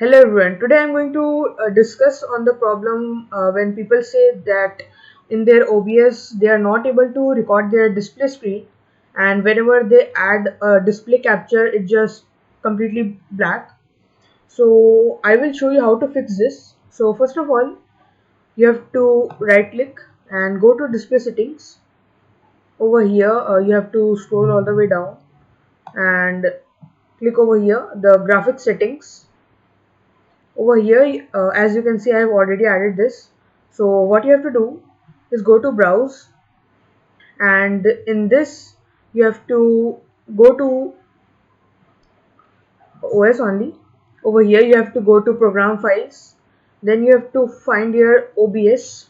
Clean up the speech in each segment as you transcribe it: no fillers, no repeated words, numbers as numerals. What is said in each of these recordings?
Hello everyone. Today I'm going to discuss on the problem when people say that in their OBS they are not able to record their display screen, and whenever they add a display capture it just completely black. So I will show you how to fix this. So first of all, you have to right click and go to display settings. Over here you have to scroll all the way down and click over here the graphics settings. Over here as you can see I have already added this. So what you have to do is go to browse, and in this you have to go to OS only. Over here you have to go to program files, then you have to find your OBS.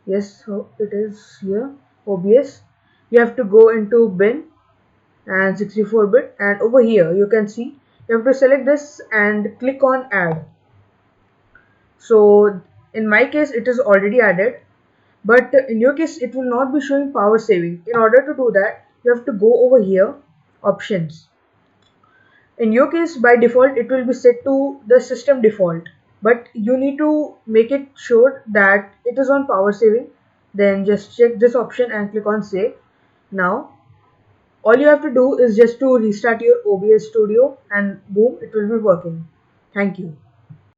Yes, so it is here, OBS. You have to go into bin and 64-bit, and over here you can see you have to select this and click on add. So in my case it is already added, but in your case it will not be showing power saving. In order to do that, you have to go over here, options. In your case by default it will be set to the system default, but you need to make it sure that it is on power saving. Then just check this option and click on save. Now all you have to do is just to restart your OBS Studio, and boom, it will be working. Thank you.